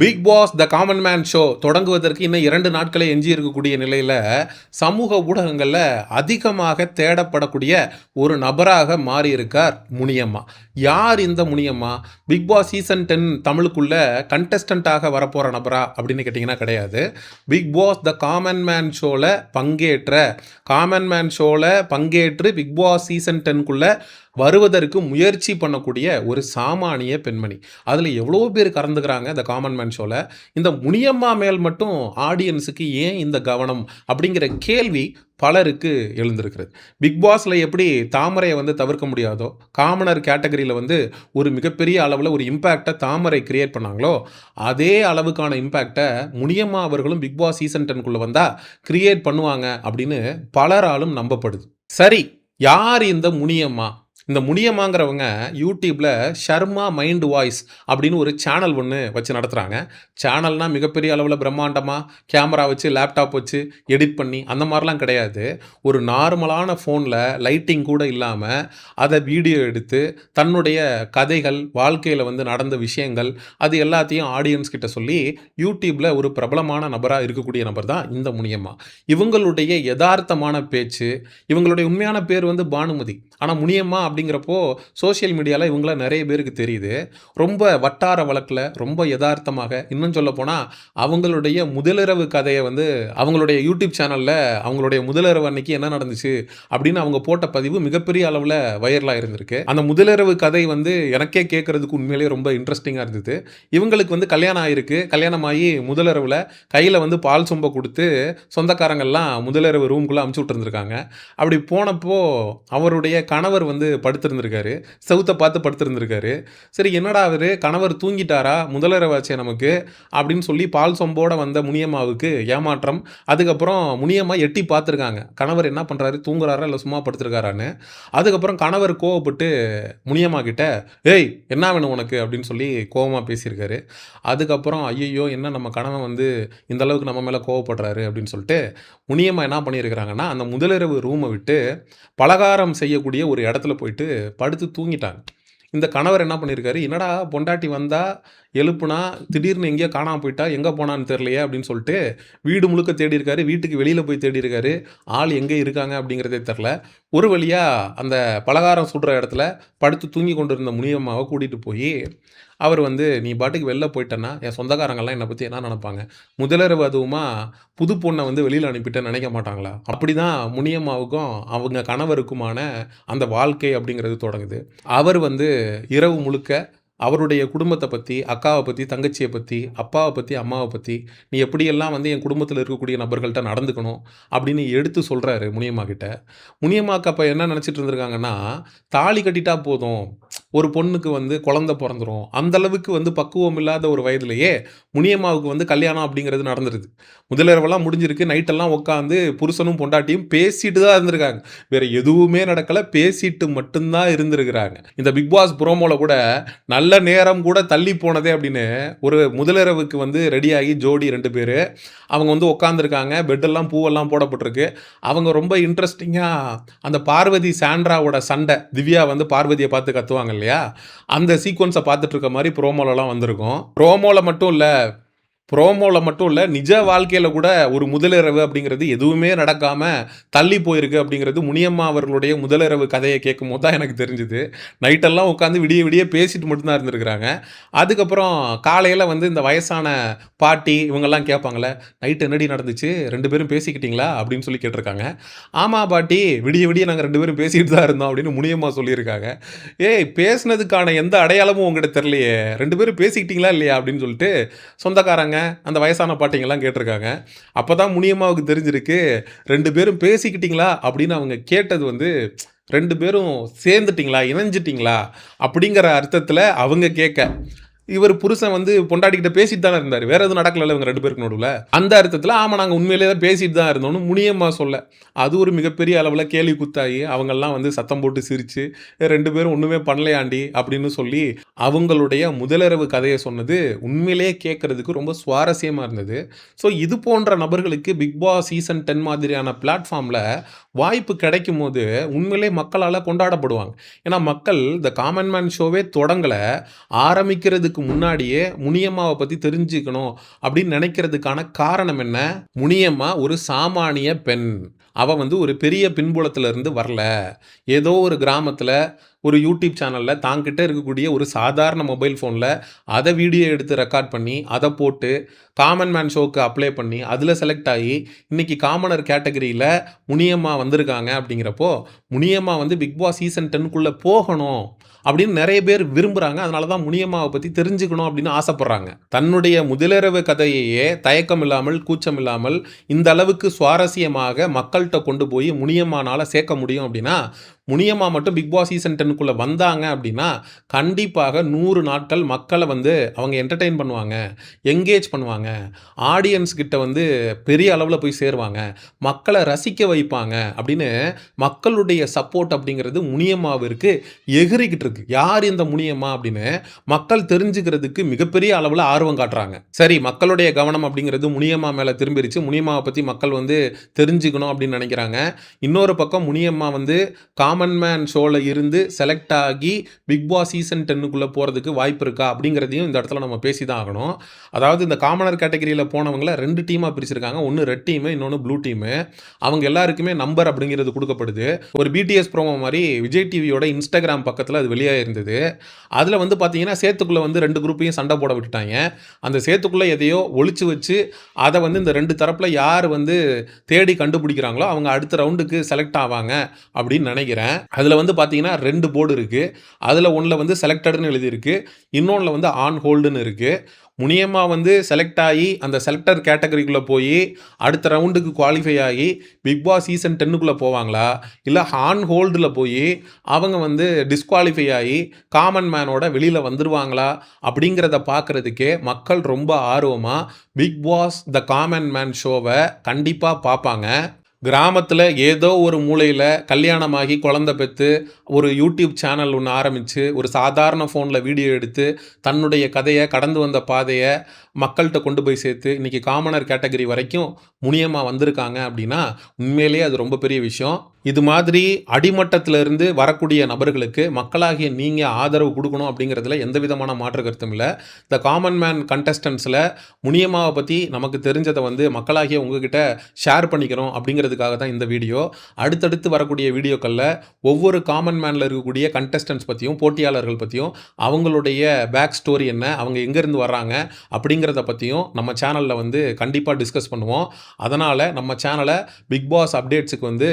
Big Boss the common man show தொடங்குவதற்கு இன்னும் 2 நாட்களே எஞ்சி இருக்கக்கூடிய நிலையில் சமூக ஊடகங்களில் அதிகமாக தேடப்படக்கூடிய ஒரு நபராக மாறியிருக்கார் முனியம்மா. யார் இந்த முனியம்மா? பிக் பாஸ் சீசன் 10 தமிழுக்குள்ள கண்டஸ்டண்ட்டாக வரப்போகிற நபரா அப்படின்னு கேட்டிங்கன்னா கிடையாது. Bigg Boss the common man ஷோவில் பங்கேற்று பிக் பாஸ் சீசன் 10க்குள்ளே வருவதற்கு முயற்சி பண்ணக்கூடிய ஒரு சாமானிய பெண்மணி. அதில் எவ்வளோ பேர் கறந்துக்கிறாங்க இந்த காமன் மேன் ஷோவில். இந்த முனியம்மா மேல் மட்டும் ஆடியன்ஸுக்கு ஏன் இந்த கவனம் அப்படிங்கிற கேள்வி பலருக்கு எழுந்திருக்கிறது. பிக் பாஸில் எப்படி தாமரையை வந்து தவிர்க்க முடியாதோ, காமனர் கேட்டகரியில் வந்து ஒரு மிகப்பெரிய அளவில் ஒரு இம்பேக்டை தாமரை கிரியேட் பண்ணாங்களோ, அதே அளவுக்கான இம்பேக்டை முனியம்மா அவர்களும் பிக் பாஸ் சீசன் 10க்குள்ளே வந்தால் கிரியேட் பண்ணுவாங்க அப்படின்னு பலராலும் நம்பப்படுது. சரி, யார் இந்த முனியம்மா? இந்த முனியம்மாங்கிறவங்க யூடியூப்பில் ஷர்மா மைண்ட் வாய்ஸ் அப்படின்னு ஒரு சேனல் ஒன்று வச்சு நடத்துகிறாங்க. சேனல்னால் மிகப்பெரிய அளவில் பிரம்மாண்டமாக கேமரா வச்சு லேப்டாப் வச்சு எடிட் பண்ணி அந்த மாதிரிலாம் கிடையாது. ஒரு நார்மலான ஃபோனில் லைட்டிங் கூட இல்லாமல் அதை வீடியோ எடுத்து தன்னுடைய கதைகள், வாழ்க்கையில் வந்து நடந்த விஷயங்கள், அது எல்லாத்தையும் ஆடியன்ஸ் கிட்ட சொல்லி யூடியூப்பில் ஒரு பிரபலமான நபராக இருக்கக்கூடிய நபர் தான் இந்த முனியம்மா. இவங்களுடைய யதார்த்தமான பேச்சு, இவங்களுடைய உண்மையான பேர் வந்து பானுமதி. ஆனால் முனியம்மா அப்படிங்கிறப்போ சோஷியல் மீடியாவில் இவங்கள நிறைய பேருக்கு தெரியுது. ரொம்ப வட்டார வழக்கில் ரொம்ப யதார்த்தமாக, இன்னும் சொல்ல போனால் அவங்களுடைய முதலிரவு கதையை வந்து அவங்களுடைய யூடியூப் சேனலில் அவங்களுடைய முதலிரவு அன்னைக்கு என்ன நடந்துச்சு அப்படின்னு அவங்க போட்ட பதிவு மிகப்பெரிய அளவில் வைரலாக இருந்திருக்கு. அந்த முதலிரவு கதை வந்து எனக்கே கேட்கறதுக்கு உண்மையிலேயே ரொம்ப இன்ட்ரெஸ்டிங்காக இருந்தது. இவங்களுக்கு வந்து கல்யாணம் ஆகிருக்கு. கல்யாணமாகி முதலிரவில் கையில் வந்து பால் சொம்பை கொடுத்து சொந்தக்காரங்கள்லாம் முதலிரவு ரூம்குள்ளே அமுச்சு விட்டுருந்துருக்காங்க. அப்படி போனப்போ அவருடைய கணவர் வந்து படுத்திருந்திருக்காரு, செவுத்தை பார்த்து படுத்திருந்திருக்காரு. சரி, என்னடா அவர் கணவர் தூங்கிட்டாரா, முதலிரவாச்சே நமக்கு அப்படின்னு சொல்லி பால் சொம்போட வந்த முனியம்மாவுக்கு ஏமாற்றம். அதுக்கப்புறம் முனியம்மா எட்டி பார்த்துருக்காங்க, கணவர் என்ன பண்ணுறாரு, தூங்குறாரா இல்லை சும்மா படுத்திருக்காரான்னு. அதுக்கப்புறம் கணவர் கோவப்பட்டு முனியம்மா கிட்ட, ஏய் என்ன வேணும் உனக்கு அப்படின்னு சொல்லி கோவமாக பேசியிருக்காரு. அதுக்கப்புறம் ஐயோ என்ன நம்ம கணவன் வந்து இந்த அளவுக்கு நம்ம மேலே கோவப்படுறாரு அப்படின்னு சொல்லிட்டு முனியம்மா என்ன பண்ணியிருக்கிறாங்கன்னா, அந்த முதலிரவு ரூமை விட்டு பலகாரம் செய்யக்கூடிய ஒரு இடத்துல போயிட்டு படுத்து தூங்கிட்டாங்க. இந்த கணவர் என்ன பண்ணியிருக்காரு, என்னடா பொண்டாட்டி வந்தா எழுப்புனா திடீர்னு எங்கேயோ காணாமல் போயிட்டா, எங்கே போனான்னு தெரியலையே அப்படின்னு சொல்லிட்டு வீடு முழுக்க தேடி இருக்காரு, வீட்டுக்கு வெளியில் போய் தேடி இருக்காரு, ஆள் எங்கே இருக்காங்க அப்படிங்கிறதே தெரில. ஒரு வழியாக அந்த பலகாரம் சுடுற இடத்துல படுத்து தூங்கி கொண்டு இருந்த முனியம்மாவை கூட்டிகிட்டு போய் அவர் வந்து, நீ பாட்டுக்கு வெளில போயிட்டேன்னா என் சொந்தக்காரங்கள்லாம் என்னை பற்றி என்ன நினைப்பாங்க, முதலிரவு அதுவுமா புது பொண்ணை வந்து வெளியில் அனுப்பிட்டு நினைக்க மாட்டாங்களா? அப்படி தான் முனியம்மாவுக்கும் அவங்க கணவருக்குமான அந்த வாழ்க்கை அப்படிங்கிறது தொடங்குது. அவர் வந்து இரவு முழுக்க அவருடைய குடும்பத்தை பற்றி, அக்காவை பற்றி, தங்கச்சியை பற்றி, அப்பாவை பற்றி, அம்மாவை பற்றி, நீ எப்படியெல்லாம் வந்து என் குடும்பத்தில் இருக்கக்கூடிய நபர்கள்ட்ட நடந்துக்கணும் அப்படின்னு எடுத்து சொல்கிறாரு முனியம்மா கிட்ட. முனியம்மாக்கு அப்போ என்ன நினச்சிட்டு இருந்திருக்காங்கன்னா, தாலி கட்டிட்டா போதும், ஒரு பொண்ணுக்கு வந்து குழந்தை பிறந்துடும், அந்தளவுக்கு வந்து பக்குவம் இல்லாத ஒரு வயதுலேயே முனியம்மாவுக்கு வந்து கல்யாணம் அப்படிங்கிறது நடந்துருது. முதலிரவெல்லாம் முடிஞ்சிருக்கு. நைட்டெல்லாம் உட்காந்து புருஷனும் பொண்டாட்டியும் பேசிட்டு தான் இருந்திருக்காங்க, வேறு எதுவுமே நடக்கலை, பேசிட்டு மட்டும்தான் இருந்திருக்கிறாங்க. இந்த பிக் பாஸ் ப்ரோமோவில் கூட நல்ல நேரம் கூட தள்ளி போனதே அப்படின்னு ஒரு முதலிரவுக்கு வந்து ரெடியாகி ஜோடி 2 பேர் அவங்க வந்து உட்காந்துருக்காங்க. பெட்டெல்லாம் பூவெல்லாம் போடப்பட்டிருக்கு. அவங்க ரொம்ப இன்ட்ரெஸ்டிங்காக அந்த பார்வதி சாண்ட்ராவோட சண்டை, திவ்யா வந்து பார்வதியை பார்த்து கத்துவாங்க இல்லையா, அந்த சீக்வன்ஸை பார்த்துட்டு இருக்க மாதிரி ப்ரோமோலலாம் வந்திருக்கும். ப்ரோமோவில் மட்டும் இல்லை, நிஜ வாழ்க்கையில் கூட ஒரு முதலிரவு அப்படிங்கிறது எதுவுமே நடக்காமல் தள்ளி போயிருக்கு அப்படிங்கிறது முனியம்மா அவர்களுடைய முதலிரவு கதையை கேட்கும் போது தான் எனக்கு தெரிஞ்சுது. நைட்டெல்லாம் உட்காந்து விடிய பேசிட்டு மட்டும்தான் இருந்திருக்கிறாங்க. அதுக்கப்புறம் காலையில் வந்து இந்த வயசான பாட்டி இவங்கெல்லாம் கேட்பாங்களே, நைட்டு என்னடி நடந்துச்சு, 2 பேரும் பேசிக்கிட்டீங்களா அப்படின்னு சொல்லி கேட்டிருக்காங்க. ஆமாம் பாட்டி, விடிய நாங்கள் 2 பேரும் பேசிக்கிட்டு தான் இருந்தோம் அப்படின்னு முனியம்மா சொல்லியிருக்காங்க. ஏய், பேசினதுக்கான எந்த அடையாளமும் உங்கள்கிட்ட தெரியலையே, 2 பேரும் பேசிக்கிட்டீங்களா இல்லையா அப்படின்னு சொல்லிட்டு சொந்தக்காரங்க அந்த வயசான பாட்டிங்கெல்லாம் கேட்டிருக்காங்க. அப்போ தான் முனியம்மாவுக்கு தெரிஞ்சிருக்கு, 2 பேரும் பேசிக்கிட்டீங்களா அப்படின்னு அவங்க கேட்டது வந்து 2 பேரும் சேர்ந்துட்டிங்களா, இணைஞ்சிட்டிங்களா அப்படிங்கிற அர்த்தத்தில் அவங்க கேட்க, இவர் புருஷன் வந்து பொண்டாட்டிக்கிட்ட பேசிட்டு தானே இருந்தார், வேறு எதுவும் நடக்கல இவங்க 2 பேருக்கு நடுவில், அந்த அர்த்தத்தில் ஆமாம் நாங்கள் உண்மையிலே தான் பேசிட்டு தான் இருந்தோம்னு முனியம்மா சொல்ல, அது ஒரு மிகப்பெரிய அளவில் கேலி குத்தாகி அவங்கெல்லாம் வந்து சத்தம் போட்டு சிரித்து 2 பேரும் ஒன்றுமே பண்ணலையாண்டி அப்படின்னு சொல்லி அவங்களுடைய முதலிரவு கதையை சொன்னது உண்மையிலேயே கேட்குறதுக்கு ரொம்ப சுவாரஸ்யமாக இருந்தது. ஸோ இது போன்ற நபர்களுக்கு பிக் பாஸ் சீசன் 10 மாதிரியான பிளாட்ஃபார்மில் வாய்ப்பு கிடைக்கும் போது உண்மையிலே மக்களால் கொண்டாடப்படுவாங்க. ஏன்னா மக்கள் இந்த காமன் மேன் ஷோவே தொடங்கலை, ஆரம்பிக்கிறதுக்கு வருடங்களுக்கு முன்னாடியே முனியம்மாவை பத்தி தெரிஞ்சுக்கணும் அப்படின்னு நினைக்கிறதுக்கான காரணம் என்ன? முனியம்மா ஒரு சாமானிய பெண். அவ வந்து ஒரு பெரிய பின்புலத்துல இருந்து வரல. ஏதோ ஒரு கிராமத்துல ஒரு யூடியூப் சேனல்ல தாங்கிட்ட இருக்கக்கூடிய ஒரு சாதாரண மொபைல் ஃபோன்ல அத வீடியோ எடுத்து ரெக்கார்ட் பண்ணி, அத போட்டு காமன் மேன் ஷோக்கு அப்ளை பண்ணி, அதுல செலக்ட் ஆகி, இன்னைக்கு காமனர் கேட்டகரியில முனியம்மா வந்திருக்காங்க அப்படிங்கிறப்போ, முனியம்மா வந்து பிக் பாஸ் சீசன் 10க்குள்ள போகணும் அப்படின்னு நெறைய பேர் விரும்புறாங்க. அதனால தான் முனியம்மாவ பத்தி தெரிஞ்சுக்கணும் அப்படின்னு ஆசைப்படுறாங்க. தன்னுடைய முதலிரவு கதையையே தயக்கம் இல்லாமல், கூச்சம் இல்லாமல் இந்த அளவுக்கு சுவாரஸ்யமாக மக்கள்ட்ட கொண்டு போய் முனியம்மானால சேர்க்க முடியும் அப்படின்னா, முனியம்மா மட்டும் பிக் பாஸ் சீசன் 10க்குள்ள வந்தாங்க அப்படின்னா, கண்டிப்பாக 100 நாட்கள் மக்கள வந்து அவங்க என்டர்டெயின் பண்ணுவாங்க, என்கேஜ் பண்ணுவாங்க, ஆடியன்ஸ் கிட்ட வந்து பெரிய அளவுல போய் சேருவாங்க, மக்கள ரசிக்க வைப்பாங்க அப்படின்னு மக்களுடைய சப்போர்ட் அப்படிங்கிறது முனியம்மாவிற்கு எகிறிக்கிட்டு இருக்கு. யார் இந்த முனியம்மா அப்படின்னு மக்கள் தெரிஞ்சுக்கிறதுக்கு மிகப்பெரிய அளவுல ஆர்வம் காட்டுறாங்க. சரி, மக்களுடைய கவனம் அப்படிங்கிறது முனியம்மா மேல திரும்பிருச்சு. முனியம்மாவை பத்தி மக்கள் வந்து தெரிஞ்சுக்கணும் அப்படின்னு நினைக்கிறாங்க. இன்னொரு பக்கம் முனியம்மா வந்து காமன் மேன் ஷோல இருந்து செலக்ட் ஆகி பிக் பாஸ் சீசன் 10க்குள்ள போறதுக்கு வாய்ப்பு இருக்கா அப்படிங்கிறதையும் இந்த இடத்துல நம்ம பேசி தான் ஆகணும். அதாவது இந்த காமனர் கேட்டகரியில போனவங்கள 2 டீமா பிரிச்சிருக்காங்க. ஒன்னு ரெட் டீம், இன்னொன்னு ப்ளூ டீம். அவங்க எல்லாருக்குமே நம்பர் அப்படிங்கிறது கொடுக்கப்படுது. ஒரு பிடிஎஸ் ப்ரோமோ மாதிரி விஜய் டிவியோட இன்ஸ்டாகிராம் பக்கத்துல அது வெளியாக இருந்தது. அதுல வந்து பாத்தீங்கன்னா சேத்துக்குள்ள வந்து 2 குரூப்பையும் சண்டை போட விட்டுட்டாங்க. அந்த சேத்துக்குள்ள எதையோ ஒளிச்சு வச்சு அதை வந்து இந்த 2 தரப்புல யார் வந்து தேடி கண்டுபிடிக்கிறாங்களோ அவங்க அடுத்த ரவுண்டுக்கு செலக்ட் ஆவாங்க அப்படின்னு நினைக்கிறேன். அதுல வந்து பாத்தீங்கன்னா 2 போர்டு இருக்கு. அதுல ஒண்ணுல வந்து செலக்டட்னு எழுதியிருக்கு, இன்னொன்னுல வந்து ஆன் ஹோல்டுன்னு இருக்கு. முனியம்மா வந்து செலக்ட் ஆகி அந்த செலக்டர் கேட்டகரிக்குள்ள போய் அடுத்த ரவுண்டுக்கு குவாலிஃபை ஆகி பிக் பாஸ் சீசன் 10க்குள்ள போவாங்களா, இல்லை ஆன் ஹோல்டில் போய் அவங்க வந்து டிஸ்குவாலிஃபை ஆகி காமன் மேனோட வெளியில் வந்துடுவாங்களா அப்படிங்கிறத பார்க்குறதுக்கே மக்கள் ரொம்ப ஆர்வமாக Bigg Boss the common man ஷோவை கண்டிப்பாக பார்ப்பாங்க. கிராமத்தில் ஏதோ ஒரு மூலையில் கல்யாணமாகி குழந்தை பெற்று ஒரு யூடியூப் சேனல் ஒன்று ஆரம்பித்து ஒரு சாதாரண ஃபோனில் வீடியோ எடுத்து தன்னுடைய கதையை கடந்து வந்த பாதையை மக்கள்கிட்ட கொண்டு போய் சேர்த்து இன்றைக்கி காமனர் கேட்டகரி வரைக்கும் முனியம்மா வந்திருக்காங்க அப்படின்னா உண்மையிலேயே அது ரொம்ப பெரிய விஷயம். இது மாதிரி அடிமட்டத்திலிருந்து வரக்கூடிய நபர்களுக்கு மக்களாகிய நீங்கள் ஆதரவு கொடுக்கணும் அப்படிங்கிறதுல எந்த விதமான மாற்று கருத்தும் இல்லை. த காமன் மேன் கண்டஸ்டன்ஸில் முனியம்மாவை பற்றி நமக்கு தெரிஞ்சதை வந்து மக்களாகிய உங்ககிட்ட ஷேர் பண்ணிக்கிறோம் அப்படிங்கிறதுக்காக தான் இந்த வீடியோ. அடுத்தடுத்து வரக்கூடிய வீடியோக்களில் ஒவ்வொரு காமன் மேனில் இருக்கக்கூடிய கண்டஸ்டன்ஸ் பற்றியும் போட்டியாளர்கள் பற்றியும் அவங்களுடைய பேக் ஸ்டோரி என்ன, அவங்க எங்கேருந்து வர்றாங்க அப்படிங்கிறத பற்றியும் நம்ம சேனலில் வந்து கண்டிப்பாக டிஸ்கஸ் பண்ணுவோம். அதனால் நம்ம சேனலை பிக் பாஸ் அப்டேட்ஸுக்கு வந்து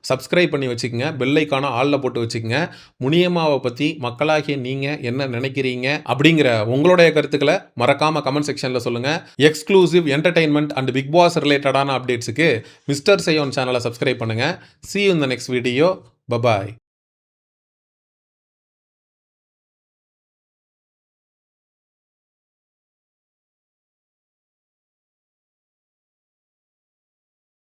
சப்ஸ்கிரைப் பண்ணி வச்சுக்கோங்க, பெல் ஐக்கானை ஆலில் போட்டு வச்சுக்கோங்க. முனியம்மாவை பற்றி மக்களாகிய நீங்கள் என்ன நினைக்கிறீங்க அப்படிங்கிற உங்களுடைய கருத்துக்களை மறக்காமல் கமெண்ட் செக்ஷனில் சொல்லுங்கள். Exclusive entertainment and Bigg Boss ரிலேட்டடான அப்டேட்ஸுக்கு மிஸ்டர் செய்யோன் சேனலை சப்ஸ்கிரைப் பண்ணுங்கள். See you in the next video. Bye bye.